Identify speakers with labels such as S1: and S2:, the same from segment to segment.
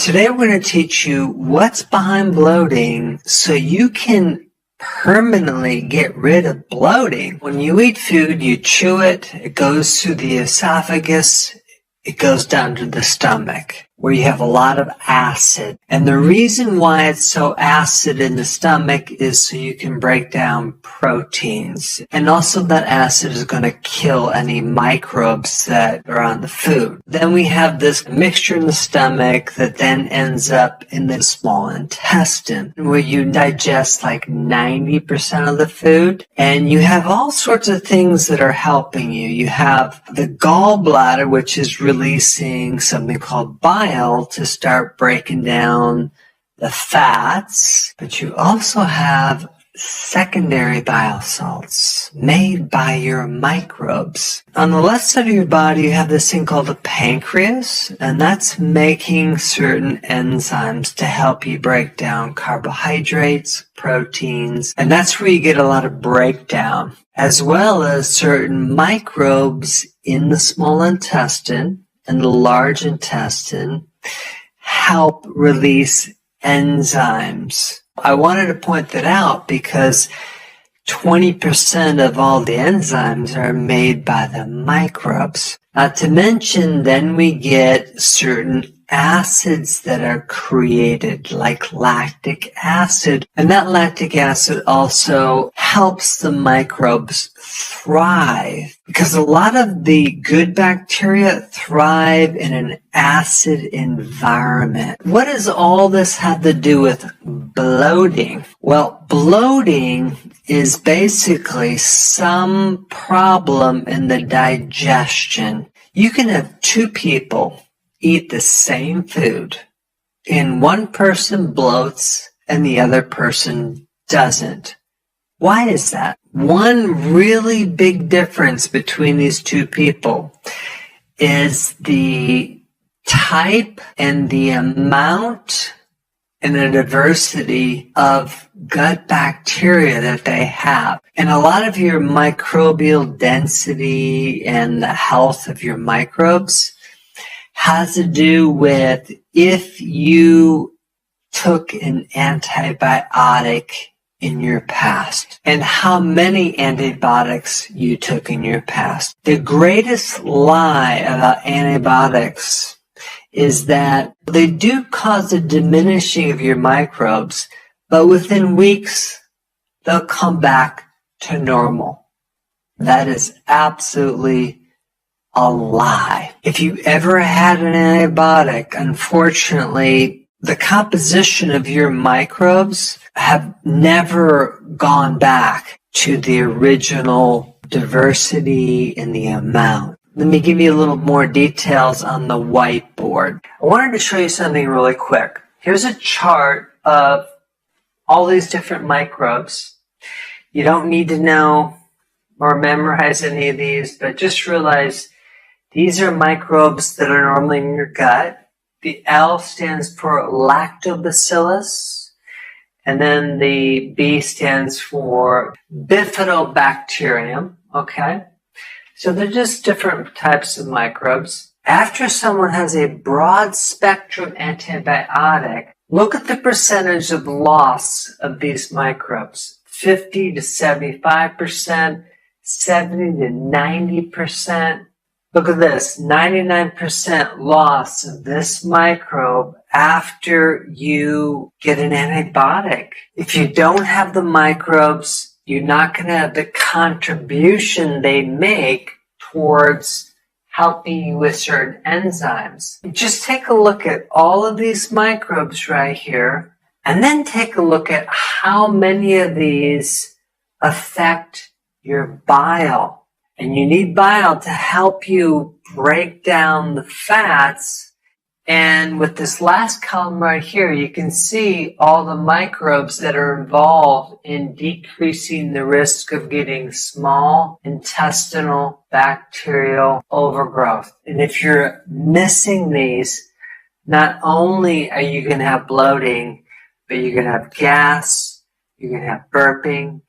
S1: Today we're going to teach you what's behind bloating so you can permanently get rid of bloating. When you eat food, you chew it, it goes through the esophagus, it goes down to the stomach, where you have a lot of acid. And the reason why it's so acid in the stomach is so you can break down proteins. And also that acid is going to kill any microbes that are on the food. Then we have this mixture in the stomach that then ends up in the small intestine, where you digest like 90% of the food. And you have all sorts of things that are helping you. You have the gallbladder, which is releasing something called bile to start breaking down the fats, but you also have secondary bile salts made by your microbes. On the left side of your body, you have this thing called the pancreas, and that's making certain enzymes to help you break down carbohydrates, proteins, and that's where you get a lot of breakdown, as well as certain microbes in the small intestine and the large intestine help release enzymes. I wanted to point that out because 20% of all the enzymes are made by the microbes. Not to mention, then we get certain acids that are created, like lactic acid. And that lactic acid also helps the microbes thrive, because a lot of the good bacteria thrive in an acid environment. What does all this have to do with bloating? Well, bloating is basically some problem in the digestion. You can have two people eat the same food, and one person bloats and the other person doesn't. Why is that? One really big difference between these two people is the type and the amount and the diversity of gut bacteria that they have. And a lot of your microbial density and the health of your microbes has to do with if you took an antibiotic in your past and how many antibiotics you took in your past. The greatest lie about antibiotics is that they do cause a diminishing of your microbes, but within weeks, they'll come back to normal. That is absolutely a lie. If you ever had an antibiotic, unfortunately, the composition of your microbes have never gone back to the original diversity and the amount. Let me give you a little more details on the whiteboard. I wanted to show you something really quick. Here's a chart of all these different microbes. You don't need to know or memorize any of these, but just realize these are microbes that are normally in your gut. The L stands for lactobacillus, and then the B stands for bifidobacterium, okay? So they're just different types of microbes. After someone has a broad spectrum antibiotic, look at the percentage of loss of these microbes. 50 to 75%, 70 to 90%. Look at this, 99% loss of this microbe after you get an antibiotic. If you don't have the microbes, you're not going to have the contribution they make towards helping you with certain enzymes. Just take a look at all of these microbes right here, and then take a look at how many of these affect your bile. And you need bile to help you break down the fats. And with this last column right here, you can see all the microbes that are involved in decreasing the risk of getting small intestinal bacterial overgrowth. And if you're missing these, not only are you going to have bloating, but you're going to have gas, you're going to have burping,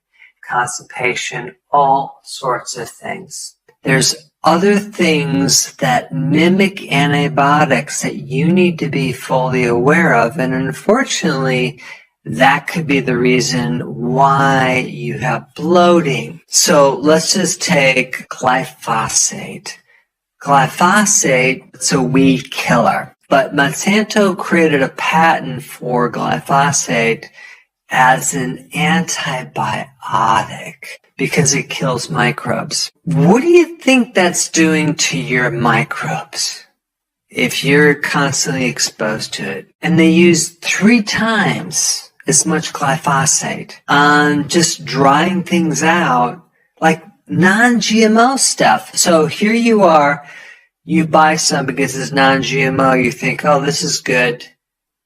S1: constipation, all sorts of things. There's other things that mimic antibiotics that you need to be fully aware of. And unfortunately, that could be the reason why you have bloating. So let's just take glyphosate. Glyphosate, it's a weed killer. But Monsanto created a patent for glyphosate as an antibiotic because it kills microbes. What do you think that's doing to your microbes if you're constantly exposed to it? And they use 3 times as much glyphosate on just drying things out, like non-GMO stuff. So here you are, you buy some because it's non-GMO, you think, oh, this is good.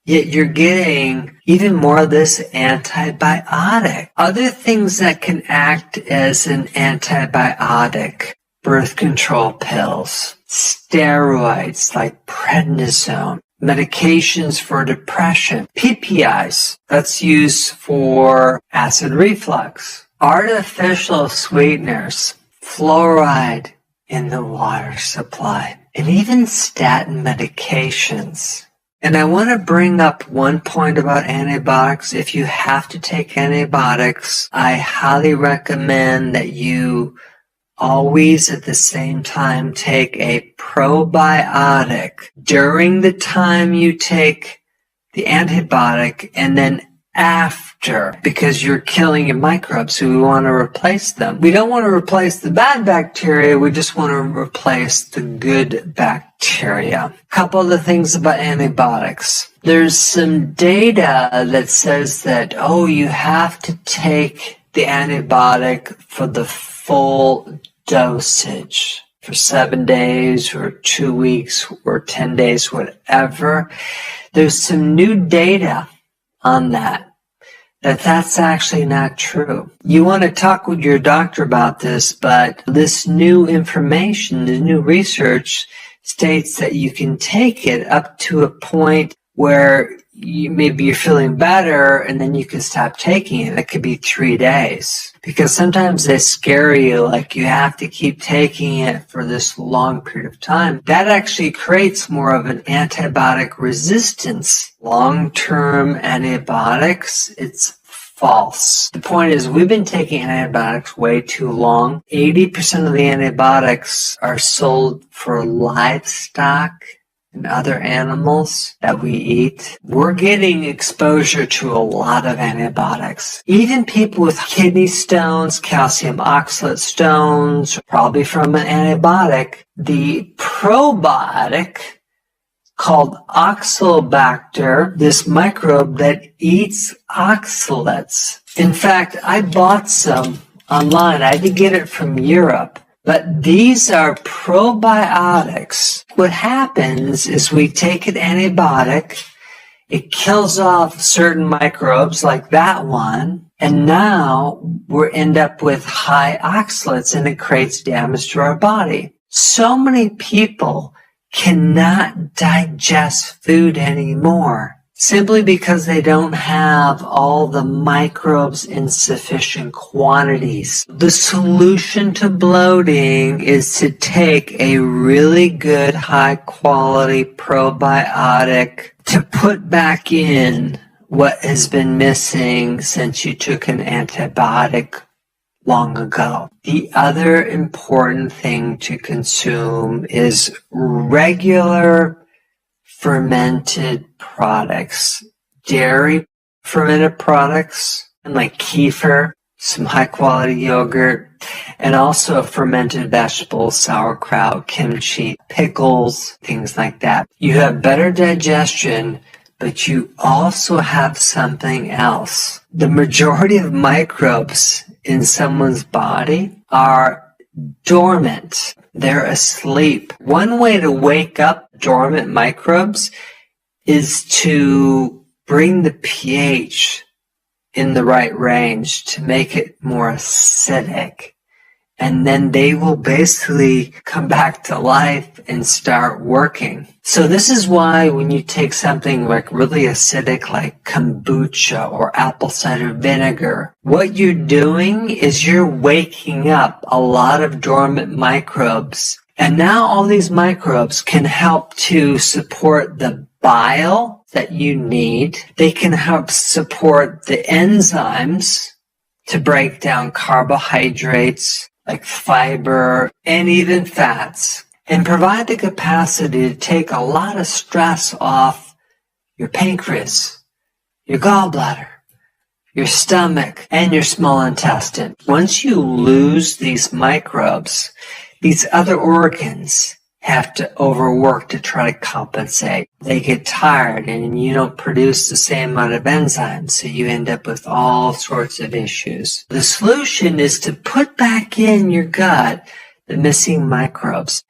S1: Yet you're getting even more of this antibiotic. Other things that can act as an antibiotic: birth control pills, steroids like prednisone, medications for depression, PPIs, that's used for acid reflux, artificial sweeteners, fluoride in the water supply, and even statin medications. And I want to bring up one point about antibiotics. If you have to take antibiotics, I highly recommend that you always at the same time take a probiotic during the time you take the antibiotic and then after, because you're killing your microbes, so we want to replace them. We don't want to replace the bad bacteria, we just want to replace the good bacteria. A couple of the things about antibiotics. There's some data that says that, oh, you have to take the antibiotic for the full dosage for 7 days or 2 weeks or 10 days, whatever. There's some new data on that's actually not true. You want to talk with your doctor about this, but this new information, the new research states that you can take it up to a point where maybe you're feeling better and then you can stop taking it. It could be 3 days, because sometimes they scare you like you have to keep taking it for this long period of time. That actually creates more of an antibiotic resistance. Long-term antibiotics, it's false. The point is, we've been taking antibiotics way too long. 80% of the antibiotics are sold for livestock and other animals that we eat. We're getting exposure to a lot of antibiotics. Even people with kidney stones, calcium oxalate stones, probably from an antibiotic. The probiotic called Oxalobacter, this microbe that eats oxalates. In fact, I bought some online. I had to get it from Europe. But these are probiotics. What happens is we take an antibiotic, it kills off certain microbes like that one, and now we end up with high oxalates and it creates damage to our body. So many people cannot digest food anymore simply because they don't have all the microbes in sufficient quantities. The solution to bloating is to take a really good high quality probiotic to put back in what has been missing since you took an antibiotic long ago. The other important thing to consume is regular fermented products, dairy fermented products, and like kefir, some high quality yogurt, and also fermented vegetables, sauerkraut, kimchi, pickles, things like that. You have better digestion, but you also have something else. The majority of microbes in someone's body are dormant. They're asleep. One way to wake up dormant microbes is to bring the pH in the right range to make it more acidic. And then they will basically come back to life and start working. So this is why when you take something like really acidic like kombucha or apple cider vinegar, what you're doing is you're waking up a lot of dormant microbes, And now all these microbes can help to support the bile that you need. They can help support the enzymes to break down carbohydrates like fiber and even fats, and provide the capacity to take a lot of stress off your pancreas, your gallbladder, your stomach, and your small intestine. Once you lose these microbes, these other organs have to overwork to try to compensate. They get tired and you don't produce the same amount of enzymes, so you end up with all sorts of issues. The solution is to put back in your gut the missing microbes.